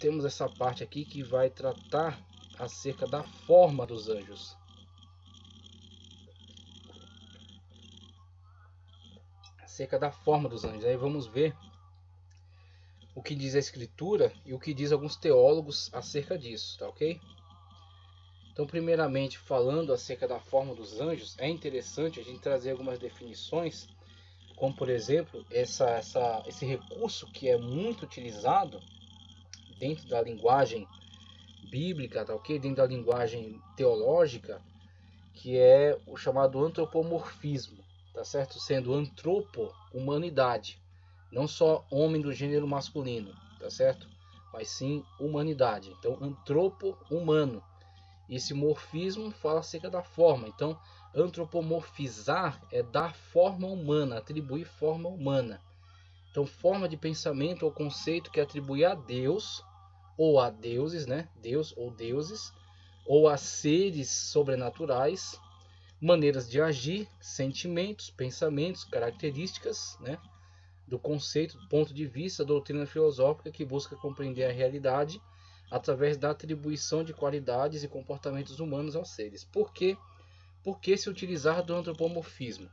temos essa parte aqui que vai tratar acerca da forma dos anjos. Acerca da forma dos anjos. Aí vamos ver o que diz a Escritura e o que diz alguns teólogos acerca disso, tá ok? Então, primeiramente, falando acerca da forma dos anjos, é interessante a gente trazer algumas definições, como por exemplo, esse recurso que é muito utilizado dentro da linguagem bíblica, tá ok? Dentro da linguagem teológica, que é o chamado antropomorfismo, tá certo? Sendo antropo, humanidade, não só homem do gênero masculino, tá certo? Mas sim humanidade. Então, antropo, humano. E esse morfismo fala acerca da forma. Então, antropomorfizar é dar forma humana, atribuir forma humana. Então, forma de pensamento ou conceito que atribui a Deus ou a deuses, né? Deus ou deuses, ou a seres sobrenaturais, maneiras de agir, sentimentos, pensamentos, características, né? Do conceito, do ponto de vista, doutrina filosófica que busca compreender a realidade através da atribuição de qualidades e comportamentos humanos aos seres. Por quê? Por que se utilizar do antropomorfismo?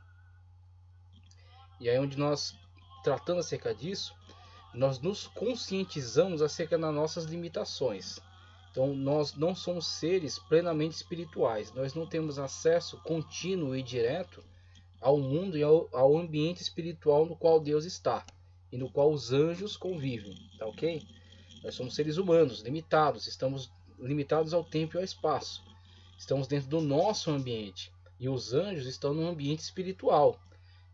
E aí onde nós, tratando acerca disso, nós nos conscientizamos acerca das nossas limitações. Então nós não somos seres plenamente espirituais. Nós não temos acesso contínuo e direto ao mundo e ao ambiente espiritual no qual Deus está e no qual os anjos convivem, tá ok? Nós somos seres humanos, limitados, estamos limitados ao tempo e ao espaço. Estamos dentro do nosso ambiente e os anjos estão num ambiente espiritual.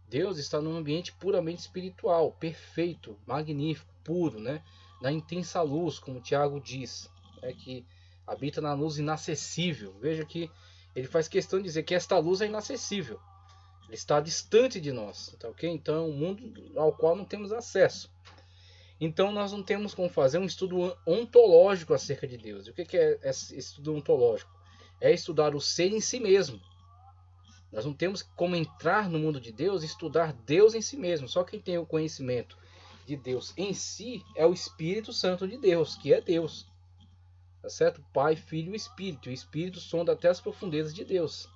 Deus está num ambiente puramente espiritual, perfeito, magnífico, puro, né? Na intensa luz, como Tiago diz, né? Que habita na luz inacessível. Veja que ele faz questão de dizer que esta luz é inacessível. Ele está distante de nós, tá ok? Então é um mundo ao qual não temos acesso. Então nós não temos como fazer um estudo ontológico acerca de Deus. E o que é esse estudo ontológico? É estudar o ser em si mesmo. Nós não temos como entrar no mundo de Deus e estudar Deus em si mesmo. Só quem tem o conhecimento de Deus em si é o Espírito Santo de Deus, que é Deus. Tá certo? Pai, Filho e Espírito. O Espírito sonda até as profundezas de Deus.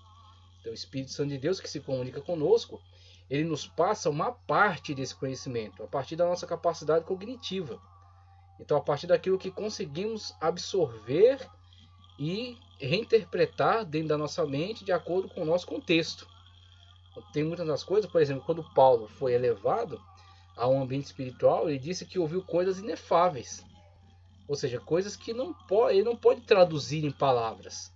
Então, o Espírito Santo de Deus que se comunica conosco, ele nos passa uma parte desse conhecimento, a partir da nossa capacidade cognitiva. Então, a partir daquilo que conseguimos absorver e reinterpretar dentro da nossa mente de acordo com o nosso contexto. Tem muitas das coisas, por exemplo, quando Paulo foi elevado a um ambiente espiritual, ele disse que ouviu coisas inefáveis. Ou seja, coisas que ele não pode traduzir em palavras.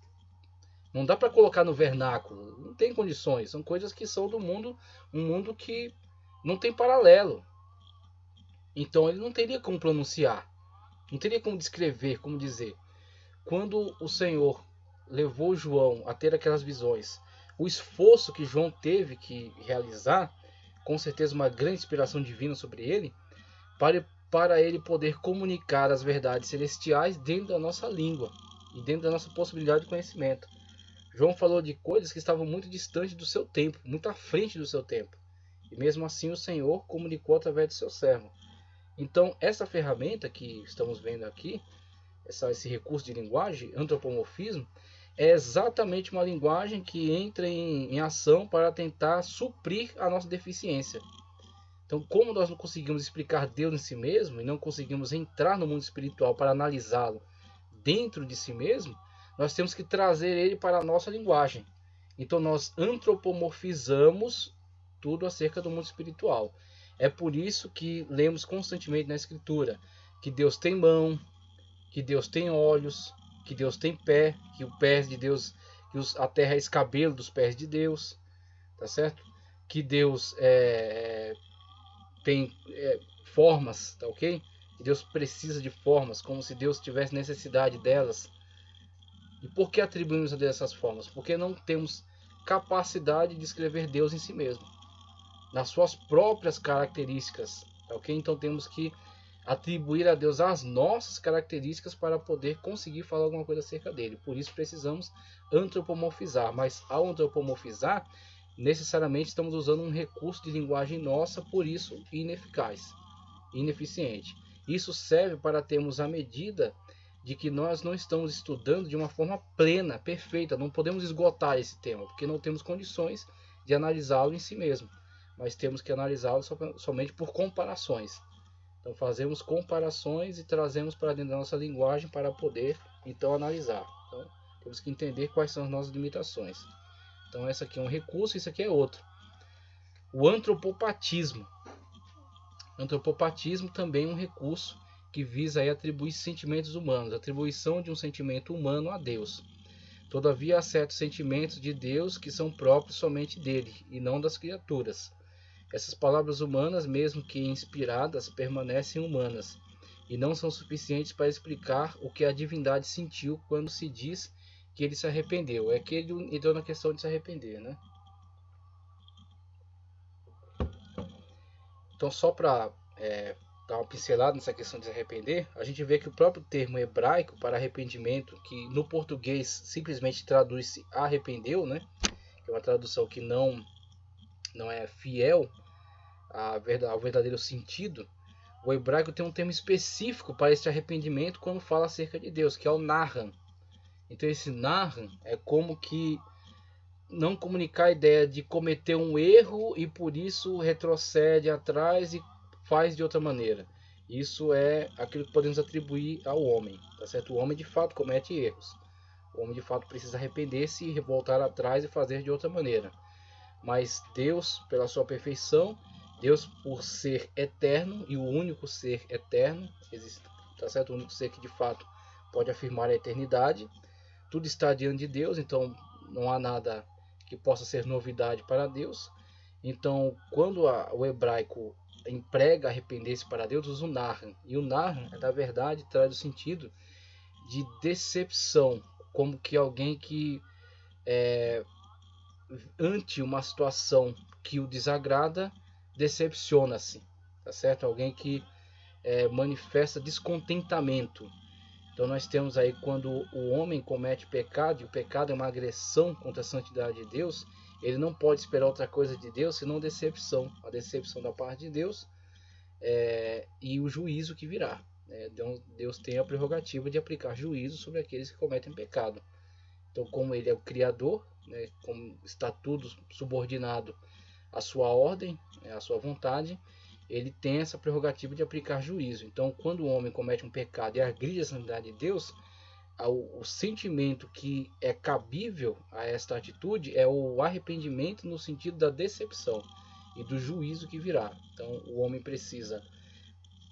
Não dá para colocar no vernáculo, não tem condições. São coisas que são do mundo, um mundo que não tem paralelo. Então ele não teria como pronunciar, não teria como descrever, como dizer. Quando o Senhor levou João a ter aquelas visões, o esforço que João teve que realizar, com certeza uma grande inspiração divina sobre ele, para ele poder comunicar as verdades celestiais dentro da nossa língua e dentro da nossa possibilidade de conhecimento. João falou de coisas que estavam muito distantes do seu tempo, muito à frente do seu tempo. E mesmo assim o Senhor comunicou através do seu servo. Então essa ferramenta que estamos vendo aqui, esse recurso de linguagem, antropomorfismo, é exatamente uma linguagem que entra em ação para tentar suprir a nossa deficiência. Então, como nós não conseguimos explicar Deus em si mesmo e não conseguimos entrar no mundo espiritual para analisá-lo dentro de si mesmo, nós temos que trazer ele para a nossa linguagem. Então nós antropomorfizamos tudo acerca do mundo espiritual. É por isso que lemos constantemente na Escritura que Deus tem mão, que Deus tem olhos, que Deus tem pé, que o pé de Deus, a terra é escabelo dos pés de Deus, tá certo? Que Deus tem formas, tá ok? Que Deus precisa de formas, como se Deus tivesse necessidade delas. E por que atribuímos a Deus essas formas? Porque não temos capacidade de escrever Deus em si mesmo, nas suas próprias características, tá ok? Então temos que atribuir a Deus as nossas características para poder conseguir falar alguma coisa acerca dele. Por isso precisamos antropomorfizar, mas ao antropomorfizar, necessariamente estamos usando um recurso de linguagem nossa, por isso ineficaz, ineficiente. Isso serve para termos a medida de que nós não estamos estudando de uma forma plena, perfeita. Não podemos esgotar esse tema, porque não temos condições de analisá-lo em si mesmo, mas temos que analisá-lo somente por comparações. Então fazemos comparações e trazemos para dentro da nossa linguagem para poder então analisar. Então temos que entender quais são as nossas limitações. Então esse aqui é um recurso, isso aqui é outro. O antropopatismo. Antropopatismo também é um recurso que visa aí atribuir sentimentos humanos, atribuição de um sentimento humano a Deus. Todavia há certos sentimentos de Deus que são próprios somente dele e não das criaturas. Essas palavras humanas, mesmo que inspiradas, permanecem humanas e não são suficientes para explicar o que a divindade sentiu quando se diz que ele se arrependeu. É que ele entrou na questão de se arrepender, né? Então, só para dar uma pincelada nessa questão de se arrepender, a gente vê que o próprio termo hebraico para arrependimento, que no português simplesmente traduz-se arrependeu, né? Que é uma tradução que não é fiel ao verdadeiro sentido. O hebraico tem um termo específico para esse arrependimento quando fala acerca de Deus, que é o nahan. Então esse nahan é como que não comunicar a ideia de cometer um erro e por isso retrocede atrás e faz de outra maneira. Isso é aquilo que podemos atribuir ao homem, tá certo? O homem de fato comete erros. O homem de fato precisa arrepender-se e voltar atrás e fazer de outra maneira. Mas Deus, pela sua perfeição, Deus por ser eterno e o único ser eterno, existe, tá certo? O único ser que de fato pode afirmar a eternidade. Tudo está diante de Deus, então não há nada que possa ser novidade para Deus. Então, quando o hebraico emprega arrepender-se para Deus, usa o nahan. E o nahan, na verdade, traz o sentido de decepção, como que alguém que ante uma situação que o desagrada, decepciona-se, tá certo? Alguém que manifesta descontentamento. Então nós temos aí quando o homem comete pecado, e o pecado é uma agressão contra a santidade de Deus, ele não pode esperar outra coisa de Deus senão decepção, a decepção da parte de Deus e o juízo que virá. Deus tem a prerrogativa de aplicar juízo sobre aqueles que cometem pecado. Então, como ele é o Criador, né, como está tudo subordinado à sua ordem, à sua vontade, ele tem essa prerrogativa de aplicar juízo. Então, quando o homem comete um pecado e agride a santidade de Deus, o sentimento que é cabível a esta atitude é o arrependimento no sentido da decepção e do juízo que virá. Então, o homem precisa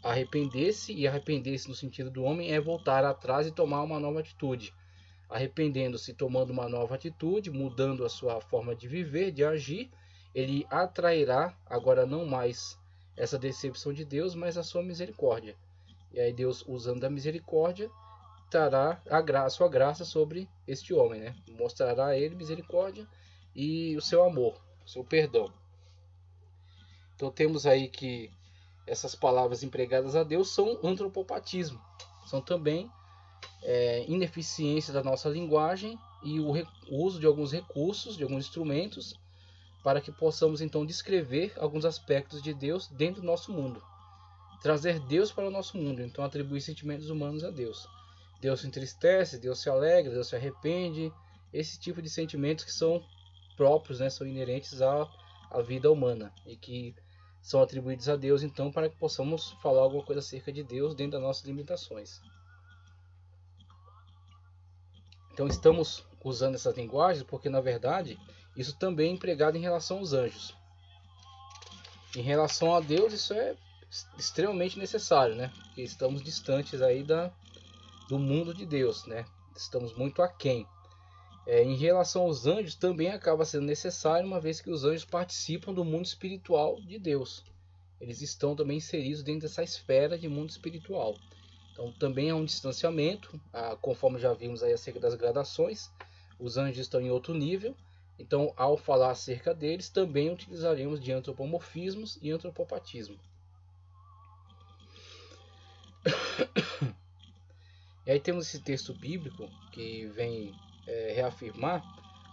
arrepender-se, e arrepender-se no sentido do homem é voltar atrás e tomar uma nova atitude. Arrependendo-se, tomando uma nova atitude, mudando a sua forma de viver, de agir, ele atrairá agora não mais essa decepção de Deus, mas a sua misericórdia. E aí Deus, usando da misericórdia, trará a sua graça sobre este homem, né? Mostrará a ele misericórdia e o seu amor, o seu perdão. Então temos aí que essas palavras empregadas a Deus são antropopatismo, são também ineficiência da nossa linguagem e o uso de alguns recursos, de alguns instrumentos, para que possamos então descrever alguns aspectos de Deus dentro do nosso mundo. Trazer Deus para o nosso mundo, então atribuir sentimentos humanos a Deus. Deus se entristece, Deus se alegra, Deus se arrepende, esse tipo de sentimentos que são próprios, né, são inerentes à vida humana e que são atribuídos a Deus, então, para que possamos falar alguma coisa acerca de Deus dentro das nossas limitações. Então estamos usando essas linguagens porque, na verdade, isso também é empregado em relação aos anjos. Em relação a Deus, isso é extremamente necessário, né? Porque estamos distantes aí do mundo de Deus, né? Estamos muito aquém. Em relação aos anjos, também acaba sendo necessário, uma vez que os anjos participam do mundo espiritual de Deus. Eles estão também inseridos dentro dessa esfera de mundo espiritual. Então também há um distanciamento, conforme já vimos aí acerca das gradações. Os anjos estão em outro nível, então ao falar acerca deles também utilizaremos de antropomorfismos e antropopatismo. E aí temos esse texto bíblico que vem reafirmar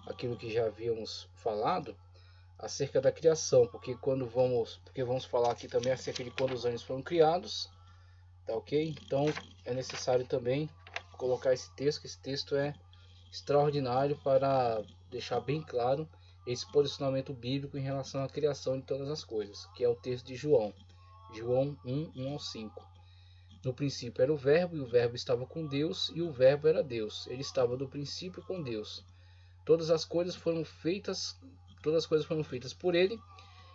aquilo que já havíamos falado acerca da criação, porque vamos falar aqui também acerca de quando os anjos foram criados, tá ok? Então é necessário também colocar esse texto, que esse texto é extraordinário para deixar bem claro esse posicionamento bíblico em relação à criação de todas as coisas, que é o texto de João 1, 1 ao 5. No princípio era o verbo, e o verbo estava com Deus, e o verbo era Deus. Ele estava do princípio com Deus. Todas as coisas foram feitas por ele,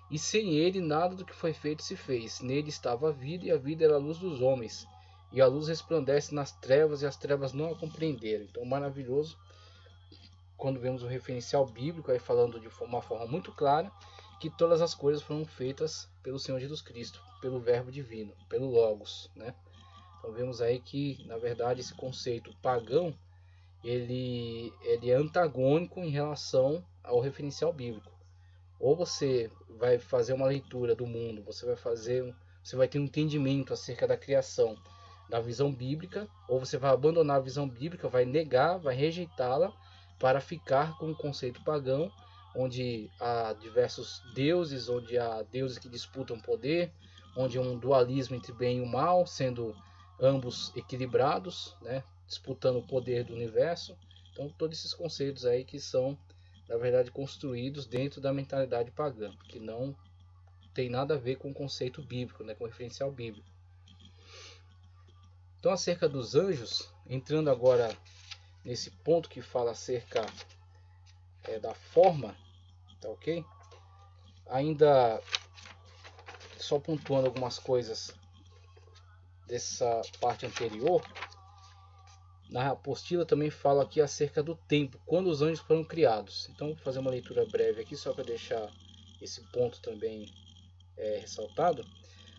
e sem ele nada do que foi feito se fez. Nele estava a vida, e a vida era a luz dos homens. E a luz resplandece nas trevas, e as trevas não a compreenderam. Então, maravilhoso quando vemos o referencial bíblico aí falando de uma forma muito clara que todas as coisas foram feitas pelo Senhor Jesus Cristo, pelo Verbo divino, pelo Logos, né? Então vemos aí que, na verdade, esse conceito pagão, ele é antagônico em relação ao referencial bíblico. Ou você vai fazer uma leitura do mundo, você vai ter um entendimento acerca da criação da visão bíblica, ou você vai abandonar a visão bíblica, vai negar, vai rejeitá-la para ficar com o conceito pagão, onde há diversos deuses, onde há deuses que disputam poder, onde há um dualismo entre bem e o mal, sendo ambos equilibrados, né, disputando o poder do universo. Então todos esses conceitos aí que são, na verdade, construídos dentro da mentalidade pagã, que não tem nada a ver com o conceito bíblico, né, com o referencial bíblico. Então, acerca dos anjos, entrando agora nesse ponto que fala acerca da forma, tá ok? Ainda só pontuando algumas coisas dessa parte anterior, na apostila também fala aqui acerca do tempo, quando os anjos foram criados. Então, vou fazer uma leitura breve aqui, só para deixar esse ponto também ressaltado.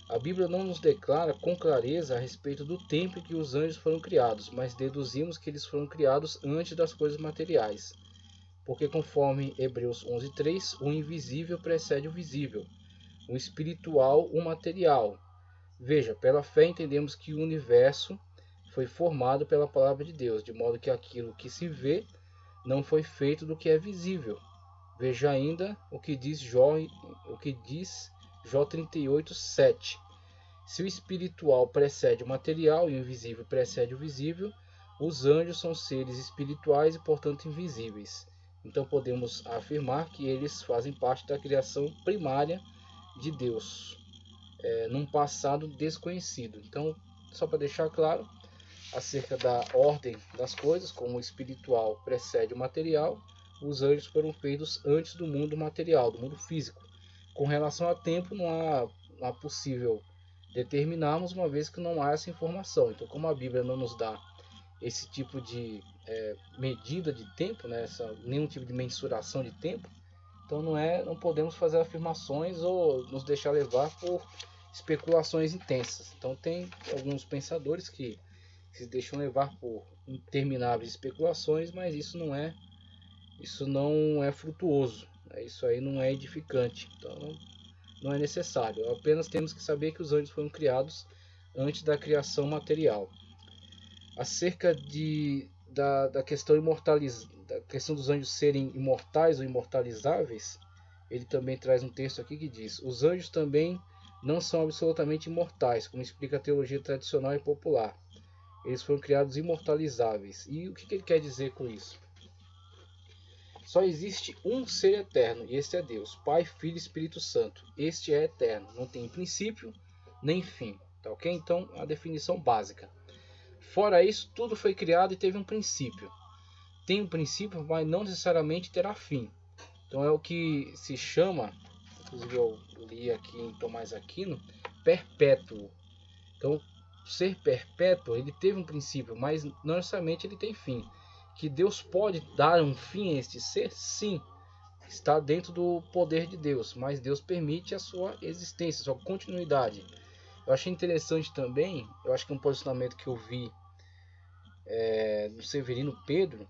A Bíblia não nos declara com clareza a respeito do tempo em que os anjos foram criados, mas deduzimos que eles foram criados antes das coisas materiais. Porque conforme Hebreus 11:3, o invisível precede o visível, o espiritual o material. Veja, pela fé entendemos que o universo foi formado pela palavra de Deus, de modo que aquilo que se vê não foi feito do que é visível. Veja ainda o que diz Jó 38:7. Se o espiritual precede o material e o invisível precede o visível, os anjos são seres espirituais e, portanto, invisíveis. Então podemos afirmar que eles fazem parte da criação primária de Deus, num passado desconhecido. Então, só para deixar claro, acerca da ordem das coisas, como o espiritual precede o material, os anjos foram feitos antes do mundo material, do mundo físico. Com relação a tempo, não há possível determinarmos, uma vez que não há essa informação. Então, como a Bíblia não nos dá esse tipo de medida de tempo, né, nenhum tipo de mensuração de tempo, então não podemos fazer afirmações ou nos deixar levar por especulações intensas. Então tem alguns pensadores que se deixam levar por intermináveis especulações, mas isso não é frutuoso, né? Isso aí não é edificante, então não é necessário. Apenas temos que saber que os anjos foram criados antes da criação material. Acerca da questão da questão dos anjos serem imortais ou imortalizáveis, ele também traz um texto aqui que diz: os anjos também não são absolutamente imortais, como explica a teologia tradicional e popular. Eles foram criados imortalizáveis. E o que ele quer dizer com isso? Só existe um ser eterno, e este é Deus, Pai, Filho e Espírito Santo. Este é eterno, não tem princípio nem fim, tá ok? Então, a definição básica. Fora isso, tudo foi criado e teve um princípio. Tem um princípio, mas não necessariamente terá fim. Então é o que se chama, inclusive eu li aqui em Tomás Aquino, perpétuo. Então, ser perpétuo, ele teve um princípio, mas não necessariamente ele tem fim. Que Deus pode dar um fim a este ser? Sim, está dentro do poder de Deus, mas Deus permite a sua existência, a sua continuidade. Eu achei interessante também, eu acho que um posicionamento que eu vi no Severino Pedro,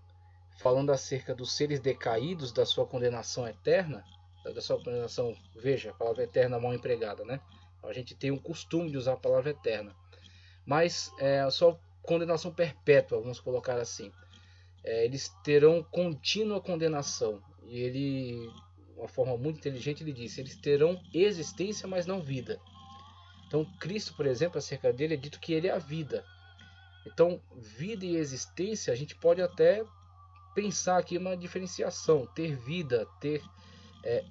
falando acerca dos seres decaídos, da sua condenação eterna, da sua condenação, veja, a palavra eterna mal empregada, né? A gente tem o costume de usar a palavra eterna, mas a sua condenação perpétua, vamos colocar assim. Eles terão contínua condenação, e ele, de uma forma muito inteligente, ele disse: eles terão existência, mas não vida. Então Cristo, por exemplo, acerca dele é dito que ele é a vida. Então vida e existência a gente pode até pensar aqui uma diferenciação, ter vida, ter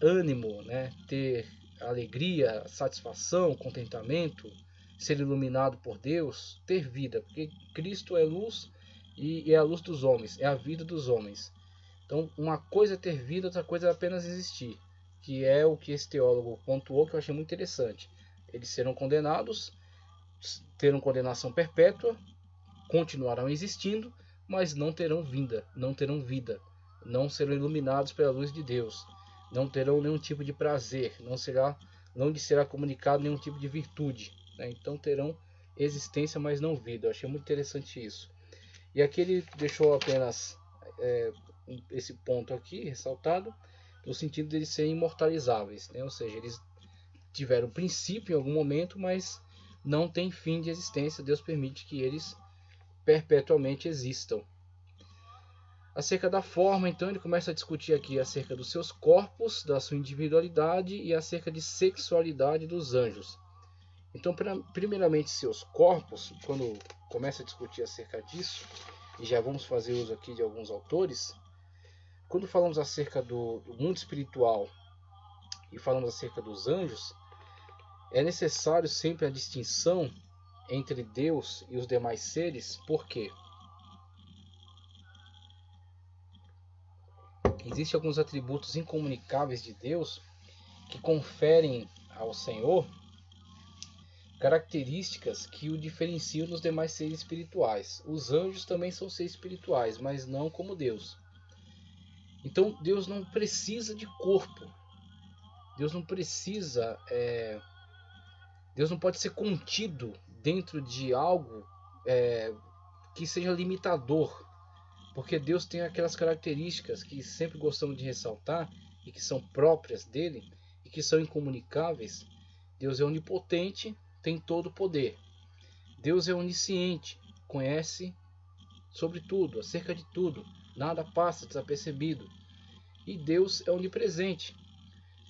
ânimo, né? Ter alegria, satisfação, contentamento, ser iluminado por Deus, ter vida, porque Cristo é luz e é a luz dos homens, é a vida dos homens. Então uma coisa é ter vida, outra coisa é apenas existir, que é o que esse teólogo pontuou, que eu achei muito interessante. Eles serão condenados, terão condenação perpétua, continuarão existindo, mas não terão vida, não serão iluminados pela luz de Deus, não terão nenhum tipo de prazer, não lhes será comunicado nenhum tipo de virtude, né? Então terão existência, mas não vida. Eu achei muito interessante isso. E aqui ele deixou apenas esse ponto aqui ressaltado, no sentido de eles serem imortalizáveis, né? Ou seja, eles tiveram princípio em algum momento, mas não tem fim de existência. Deus permite que eles perpetuamente existam. Acerca da forma, então, ele começa a discutir aqui acerca dos seus corpos, da sua individualidade e acerca de sexualidade dos anjos. Então, primeiramente, seus corpos, quando começa a discutir acerca disso, e já vamos fazer uso aqui de alguns autores, quando falamos acerca do mundo espiritual e falamos acerca dos anjos, é necessário sempre a distinção entre Deus e os demais seres. Por quê? Existem alguns atributos incomunicáveis de Deus que conferem ao Senhor características que o diferenciam dos demais seres espirituais. Os anjos também são seres espirituais, mas não como Deus. Então Deus não precisa de corpo. Deus não precisa, Deus não pode ser contido dentro de algo que seja limitador. Porque Deus tem aquelas características que sempre gostamos de ressaltar e que são próprias dele e que são incomunicáveis. Deus é onipotente, tem todo o poder. Deus é onisciente, conhece sobre tudo, acerca de tudo. Nada passa desapercebido. E Deus é onipresente.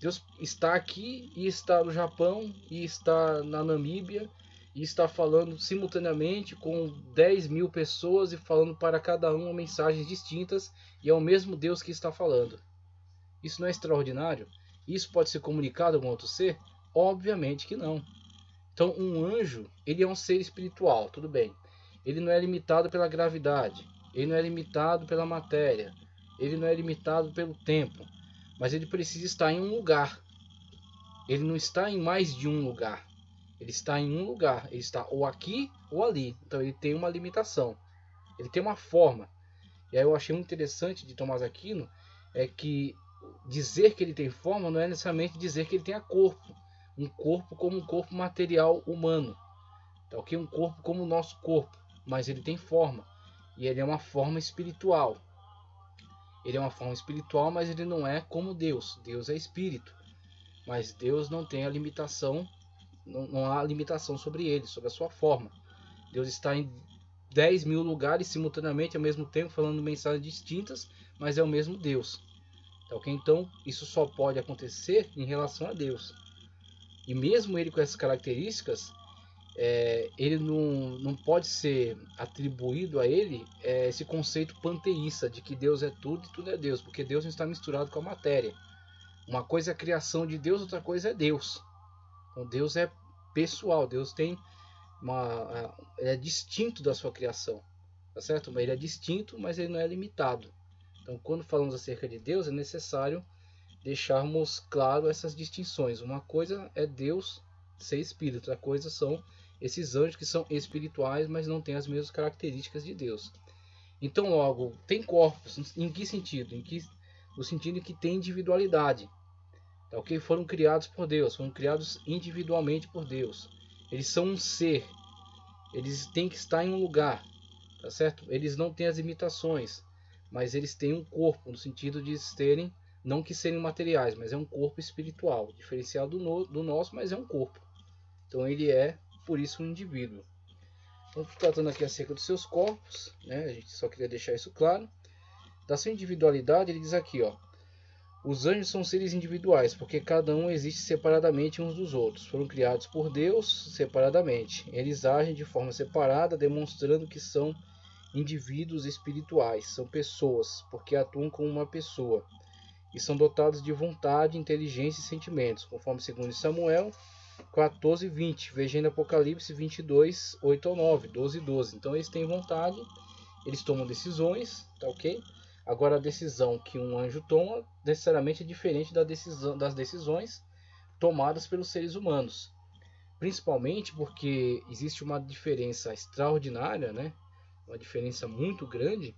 Deus está aqui e está no Japão e está na Namíbia e está falando simultaneamente com 10.000 pessoas e falando para cada uma mensagens distintas, e é o mesmo Deus que está falando. Isso não é extraordinário? Isso pode ser comunicado a algum outro ser? Obviamente que não. Então um anjo, ele é um ser espiritual, tudo bem. Ele não é limitado pela gravidade, ele não é limitado pela matéria, ele não é limitado pelo tempo, mas ele precisa estar em um lugar. Ele não está em mais de um lugar. Ele está em um lugar, ele está ou aqui ou ali. Então ele tem uma limitação, ele tem uma forma. E aí eu achei muito interessante de Tomás Aquino é que dizer que ele tem forma não é necessariamente dizer que ele tenha corpo. Um corpo como um corpo material humano, tá ok? Um corpo como o nosso corpo, mas ele tem forma. E ele é uma forma espiritual. Ele é uma forma espiritual, mas ele não é como Deus. Deus é espírito. Mas Deus não tem a limitação, não há limitação sobre ele, sobre a sua forma. Deus está em 10.000 lugares simultaneamente, ao mesmo tempo, falando mensagens distintas, mas é o mesmo Deus. Tá ok? Então, isso só pode acontecer em relação a Deus. E mesmo ele com essas características, ele não pode ser atribuído a ele esse conceito panteísta de que Deus é tudo e tudo é Deus, porque Deus não está misturado com a matéria. Uma coisa é a criação de Deus, outra coisa é Deus. Então Deus é pessoal, Deus tem ele é distinto da sua criação, tá certo? Mas ele é distinto, mas ele não é limitado. Então quando falamos acerca de Deus é necessário deixarmos claro essas distinções. Uma coisa é Deus ser espírito, outra coisa são esses anjos que são espirituais, mas não têm as mesmas características de Deus. Então logo, tem corpos, em que sentido? No sentido em que tem individualidade. Tá, ok? Foram criados por Deus, foram criados individualmente por Deus. Eles são um ser, eles têm que estar em um lugar, tá certo? Eles não têm as imitações, mas eles têm um corpo, no sentido de serem, não que serem materiais, mas é um corpo espiritual, diferenciado do nosso, mas é um corpo. Então ele é, por isso, um indivíduo. Então, tratando aqui acerca dos seus corpos, né? A gente só queria deixar isso claro. Da sua individualidade, ele diz aqui, ó: Os anjos são seres individuais, porque cada um existe separadamente uns dos outros. Foram criados por Deus separadamente. Eles agem de forma separada, demonstrando que são indivíduos espirituais. São pessoas, porque atuam como uma pessoa. E são dotados de vontade, inteligência e sentimentos, conforme 2 Samuel 14:20. Veja em Apocalipse 22, 8 ao 9, 12 e 12. Então eles têm vontade, eles tomam decisões, tá ok? Agora a decisão que um anjo toma necessariamente é diferente das decisões tomadas pelos seres humanos. Principalmente porque existe uma diferença extraordinária, né? Uma diferença muito grande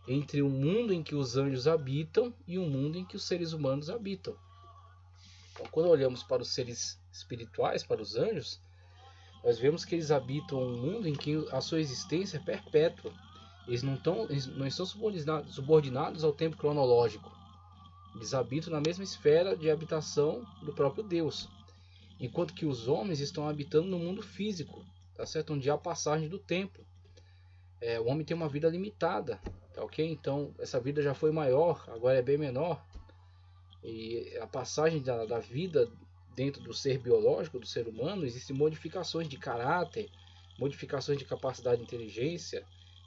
entre o mundo em que os anjos habitam e o mundo em que os seres humanos habitam. Então, quando olhamos para os seres espirituais, para os anjos, nós vemos que eles habitam um mundo em que a sua existência é perpétua. Eles não estão subordinados ao tempo cronológico. Eles habitam na mesma esfera de habitação do próprio Deus. Enquanto que os homens estão habitando no mundo físico, tá certo? Onde há passagem do tempo. O homem tem uma vida limitada, tá ok? Então essa vida já foi maior, agora é bem menor. E a passagem da vida dentro do ser biológico, do ser humano, existem modificações de caráter, modificações de capacidade de inteligência.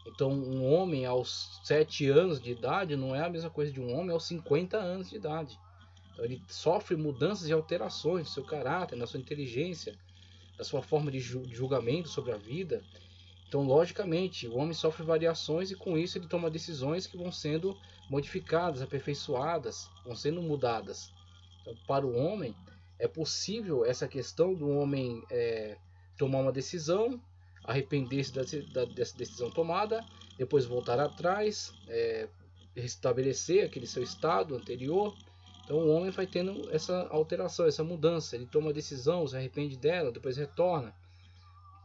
Então um homem aos 7 anos de idade não é a mesma coisa de um homem aos 50 anos de idade. Então ele sofre mudanças e alterações no seu caráter, na sua inteligência, na sua forma de julgamento sobre a vida. Então, logicamente, o homem sofre variações e com isso ele toma decisões que vão sendo modificadas, aperfeiçoadas, vão sendo mudadas. Então, para o homem, é possível essa questão do homem tomar uma decisão, arrepender-se dessa decisão tomada, depois voltar atrás, restabelecer aquele seu estado anterior. Então o homem vai tendo essa alteração, essa mudança. Ele toma a decisão, se arrepende dela, depois retorna.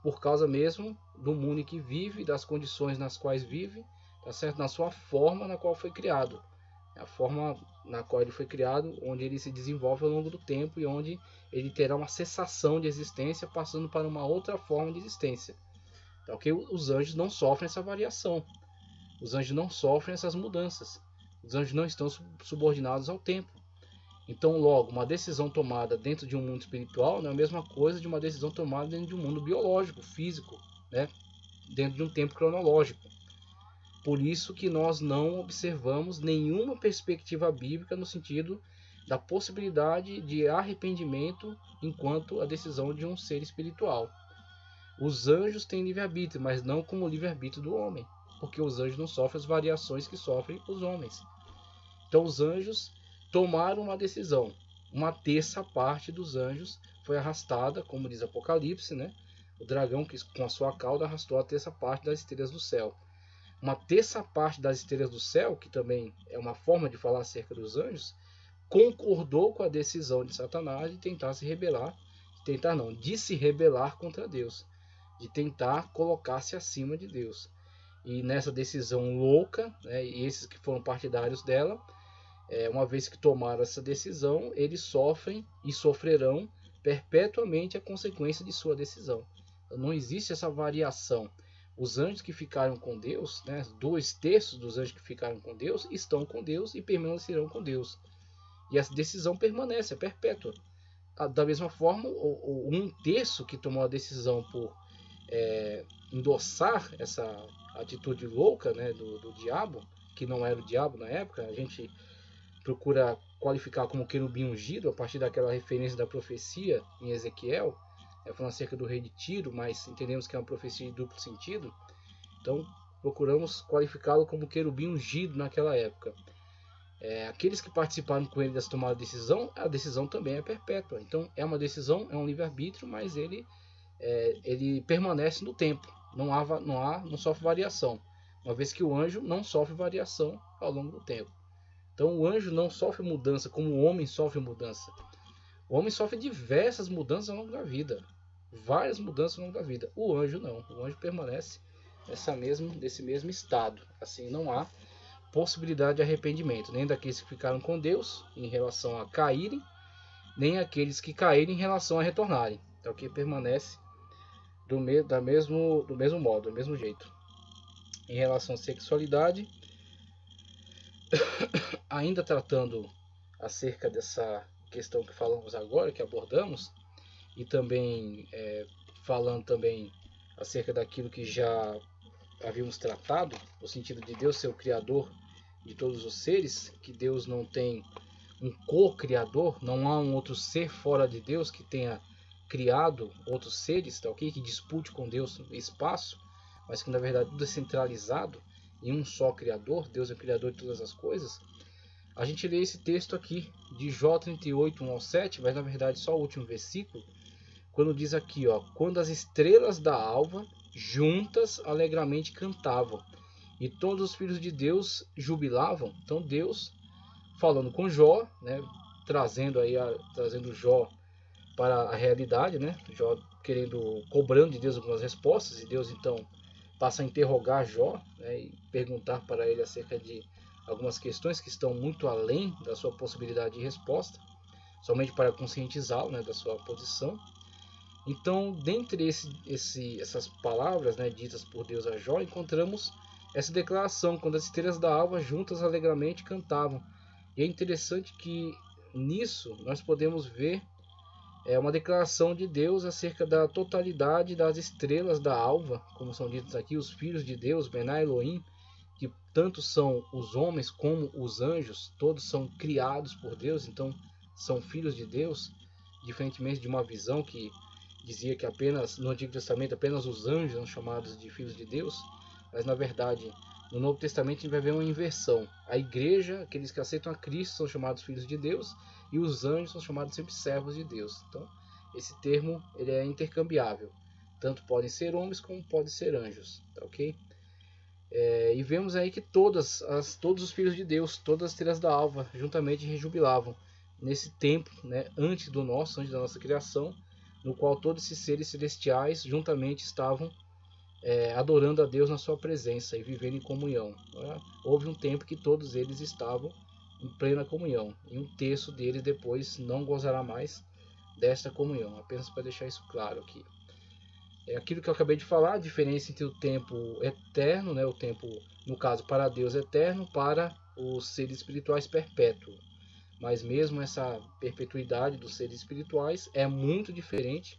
Por causa mesmo do mundo em que vive, das condições nas quais vive, tá certo? Na sua forma na qual foi criado. A forma na qual ele foi criado, onde ele se desenvolve ao longo do tempo e onde ele terá uma cessação de existência, passando para uma outra forma de existência. Tá, okay? Os anjos não sofrem essa variação. Os anjos não sofrem essas mudanças. Os anjos não estão subordinados ao tempo. Então, logo, uma decisão tomada dentro de um mundo espiritual não é a mesma coisa de uma decisão tomada dentro de um mundo biológico, físico, né? Dentro de um tempo cronológico. Por isso que nós não observamos nenhuma perspectiva bíblica no sentido da possibilidade de arrependimento enquanto a decisão de um ser espiritual. Os anjos têm livre-arbítrio, mas não como o livre-arbítrio do homem, porque os anjos não sofrem as variações que sofrem os homens. Então os anjos tomaram uma decisão. Uma terça parte dos anjos foi arrastada, como diz Apocalipse, né? O dragão que com a sua cauda arrastou a terça parte das estrelas do céu. Uma terça parte das estrelas do céu, que também é uma forma de falar acerca dos anjos, concordou com a decisão de Satanás de tentar se rebelar, de se rebelar contra Deus, de tentar colocar-se acima de Deus. E nessa decisão louca, né, e esses que foram partidários dela, uma vez que tomaram essa decisão, eles sofrem e sofrerão perpetuamente a consequência de sua decisão. Então, não existe essa variação. Os anjos que ficaram com Deus, né, 2/3 dos anjos que ficaram com Deus, estão com Deus e permanecerão com Deus. E essa decisão permanece, é perpétua. Da mesma forma, o 1/3 que tomou a decisão por endossar essa atitude louca, né, do diabo, que não era o diabo na época, a gente procura qualificar como querubim ungido a partir daquela referência da profecia em Ezequiel, falando acerca do rei de Tiro, mas entendemos que é uma profecia de duplo sentido. Então procuramos qualificá-lo como querubim ungido naquela época. Aqueles que participaram com ele dessa tomada de decisão, a decisão também é perpétua. Então é uma decisão, é um livre-arbítrio, mas ele permanece no tempo, não sofre variação, uma vez que o anjo não sofre variação ao longo do tempo. Então o anjo não sofre mudança como o homem sofre mudança. O homem sofre diversas mudanças ao longo da vida. Várias mudanças ao longo da vida. O anjo não. O anjo permanece nesse mesmo estado. Assim, não há possibilidade de arrependimento. Nem daqueles que ficaram com Deus em relação a caírem, nem aqueles que caírem em relação a retornarem. Então que permanece do mesmo modo, do mesmo jeito. Em relação à sexualidade, ainda tratando acerca dessa questão que falamos agora, que abordamos, e também falando também acerca daquilo que já havíamos tratado, no sentido de Deus ser o criador de todos os seres, que Deus não tem um co-criador, não há um outro ser fora de Deus que tenha criado outros seres, tá ok? Que dispute com Deus espaço, mas que na verdade tudo é centralizado em um só criador. Deus é o criador de todas as coisas. A gente lê esse texto aqui de Jó 38, 1 ao 7, mas na verdade só o último versículo, quando diz aqui, ó: quando as estrelas da alva juntas alegremente cantavam e todos os filhos de Deus jubilavam. Então Deus falando com Jó, né, trazendo Jó para a realidade, né? Jó cobrando de Deus algumas respostas, e Deus então passa a interrogar Jó, né, e perguntar para ele acerca de algumas questões que estão muito além da sua possibilidade de resposta, somente para conscientizá-lo, né, da sua posição. Então, dentre essas palavras, né, ditas por Deus a Jó, encontramos essa declaração: quando as estrelas da alva juntas alegremente cantavam. E é interessante que nisso nós podemos ver uma declaração de Deus acerca da totalidade das estrelas da alva, como são ditos aqui, os filhos de Deus, Bená Elohim, que tanto são os homens como os anjos, todos são criados por Deus, então são filhos de Deus, diferentemente de uma visão que dizia que apenas no Antigo Testamento apenas os anjos são chamados de filhos de Deus, mas na verdade no Novo Testamento a gente vai ver uma inversão. A igreja, aqueles que aceitam a Cristo, são chamados filhos de Deus, e os anjos são chamados sempre servos de Deus. Então esse termo ele é intercambiável, tanto podem ser homens como podem ser anjos, tá ok? E vemos aí que todos os filhos de Deus, todas as estrelas da alva, juntamente rejubilavam nesse tempo, né, antes da nossa criação, no qual todos esses seres celestiais juntamente estavam adorando a Deus na sua presença e vivendo em comunhão. Houve um tempo que todos eles estavam em plena comunhão, e um terço deles depois não gozará mais desta comunhão, apenas para deixar isso claro aqui. É aquilo que eu acabei de falar, a diferença entre o tempo eterno, né, o tempo, no caso, para Deus eterno, para os seres espirituais perpétuo. Mas mesmo essa perpetuidade dos seres espirituais é muito diferente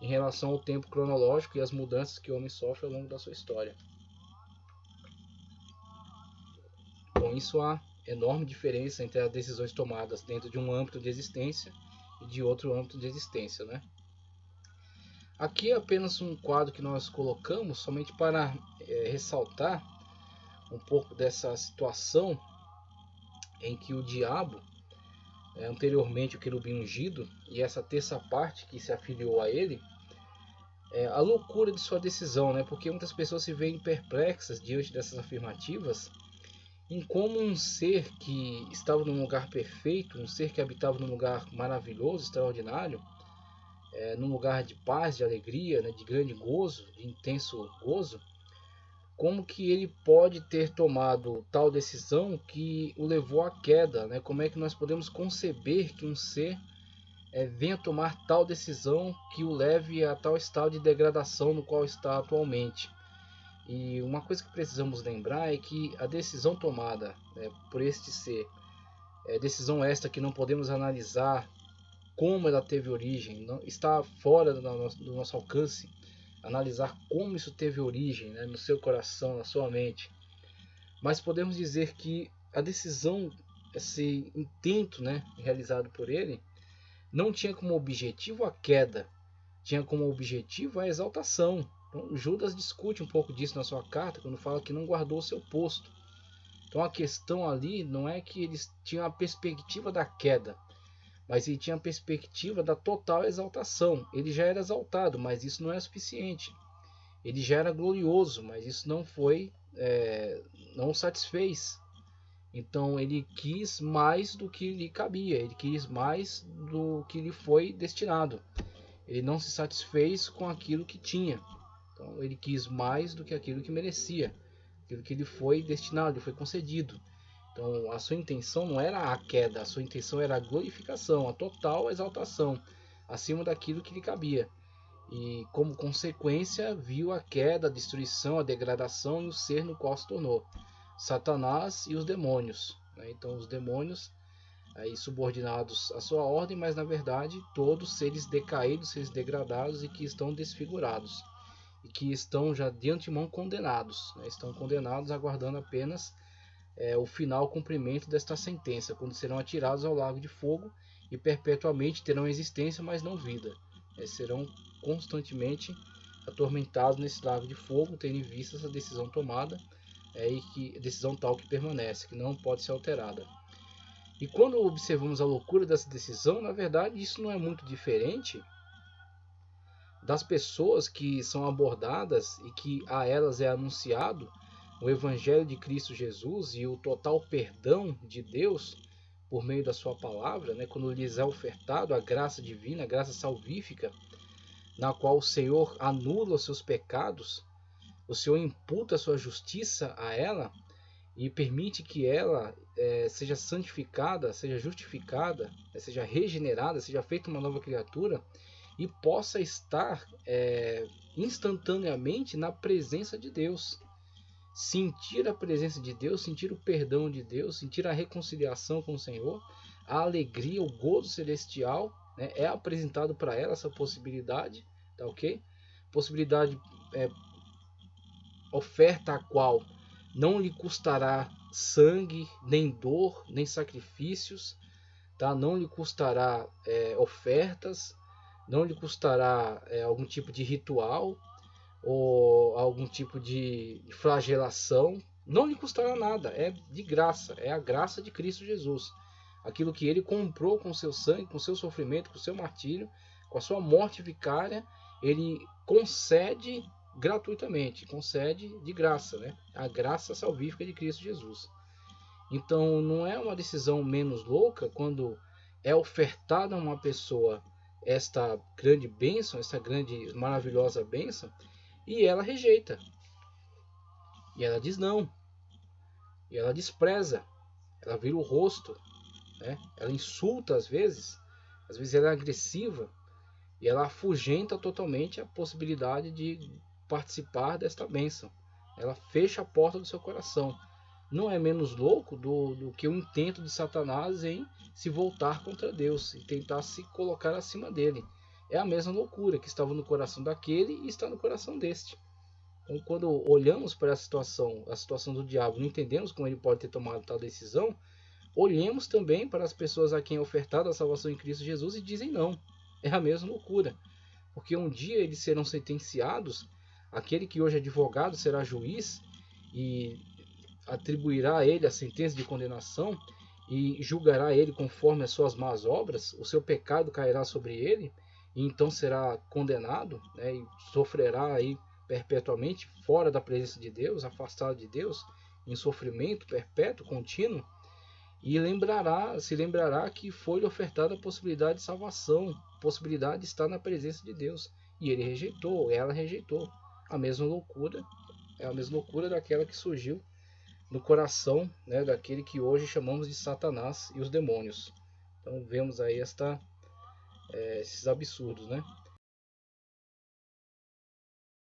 em relação ao tempo cronológico e as mudanças que o homem sofre ao longo da sua história. Com isso, há enorme diferença entre as decisões tomadas dentro de um âmbito de existência e de outro âmbito de existência, né? Aqui é apenas um quadro que nós colocamos somente para ressaltar um pouco dessa situação em que o diabo, anteriormente o querubim ungido, e essa terça parte que se afiliou a ele, a loucura de sua decisão, né? Porque muitas pessoas se veem perplexas diante dessas afirmativas, em como um ser que estava num lugar perfeito, um ser que habitava num lugar maravilhoso, extraordinário, num lugar de paz, de alegria, né, de grande gozo, de intenso gozo, como que ele pode ter tomado tal decisão que o levou à queda, né? Como é que nós podemos conceber que um ser venha tomar tal decisão que o leve a tal estado de degradação no qual está atualmente? E uma coisa que precisamos lembrar é que a decisão tomada, né, por este ser, decisão esta que não podemos analisar como ela teve origem, não, está fora do nosso alcance analisar como isso teve origem, né, no seu coração, na sua mente. Mas podemos dizer que a decisão, esse intento, né, realizado por ele, não tinha como objetivo a queda, tinha como objetivo a exaltação. Então, Judas discute um pouco disso na sua carta, quando fala que não guardou o seu posto. Então a questão ali não é que eles tinham a perspectiva da queda, mas ele tinha a perspectiva da total exaltação. Ele já era exaltado, mas isso não é suficiente. Ele já era glorioso, mas isso não não o satisfez. Então ele quis mais do que lhe cabia, ele quis mais do que lhe foi destinado. Ele não se satisfez com aquilo que tinha. Então ele quis mais do que aquilo que merecia, aquilo que lhe foi destinado, lhe foi concedido. Então a sua intenção não era a queda, a sua intenção era a glorificação, a total exaltação, acima daquilo que lhe cabia. E como consequência viu a queda, a destruição, a degradação e o ser no qual se tornou Satanás e os demônios, né? Então os demônios aí subordinados à sua ordem, mas na verdade todos seres decaídos, seres degradados e que estão desfigurados e que estão já de antemão condenados, né? Estão condenados aguardando apenas o final cumprimento desta sentença, quando serão atirados ao lago de fogo e perpetuamente terão existência, mas não vida. Serão constantemente atormentados nesse lago de fogo, tendo em vista essa decisão tomada, e que decisão tal que permanece, que não pode ser alterada. E quando observamos a loucura dessa decisão, na verdade isso não é muito diferente das pessoas que são abordadas e que a elas é anunciado o Evangelho de Cristo Jesus e o total perdão de Deus por meio da sua palavra, né? Quando lhes é ofertado a graça divina, a graça salvífica, na qual o Senhor anula os seus pecados, o Senhor imputa a sua justiça a ela e permite que ela seja santificada, seja justificada, seja regenerada, seja feita uma nova criatura e possa estar instantaneamente na presença de Deus. Sentir a presença de Deus, sentir o perdão de Deus, sentir a reconciliação com o Senhor, a alegria, o gozo celestial, né? É apresentado para ela essa possibilidade, tá ok? Possibilidade, oferta a qual não lhe custará sangue, nem dor, nem sacrifícios, tá? Não lhe custará ofertas, não lhe custará algum tipo de ritual, ou algum tipo de flagelação, não lhe custará nada, é de graça, é a graça de Cristo Jesus. Aquilo que ele comprou com seu sangue, com seu sofrimento, com seu martírio, com a sua morte vicária, ele concede gratuitamente, concede de graça, né? A graça salvífica de Cristo Jesus. Então não é uma decisão menos louca quando é ofertada a uma pessoa esta grande bênção, esta grande, maravilhosa bênção, e ela rejeita. E ela diz não. E ela despreza. Ela vira o rosto, né? Ela insulta às vezes ela é agressiva. E ela afugenta totalmente a possibilidade de participar desta bênção. Ela fecha a porta do seu coração. Não é menos louco do que o intento de Satanás em se voltar contra Deus e tentar se colocar acima dele. É a mesma loucura que estava no coração daquele e está no coração deste. Então, quando olhamos para a situação do diabo, não entendemos como ele pode ter tomado tal decisão, olhemos também para as pessoas a quem é ofertada a salvação em Cristo Jesus e dizem não. É a mesma loucura. Porque um dia eles serão sentenciados, aquele que hoje é advogado será juiz e atribuirá a ele a sentença de condenação e julgará ele conforme as suas más obras, o seu pecado cairá sobre ele e então será condenado, né, e sofrerá aí perpetuamente fora da presença de Deus, afastado de Deus, em sofrimento perpétuo, contínuo, e se lembrará que foi-lhe ofertada a possibilidade de salvação, a possibilidade de estar na presença de Deus, e ele rejeitou, ela rejeitou. A mesma loucura, é a mesma loucura daquela que surgiu no coração, né, daquele que hoje chamamos de Satanás e os demônios. Então vemos aí esses absurdos, né?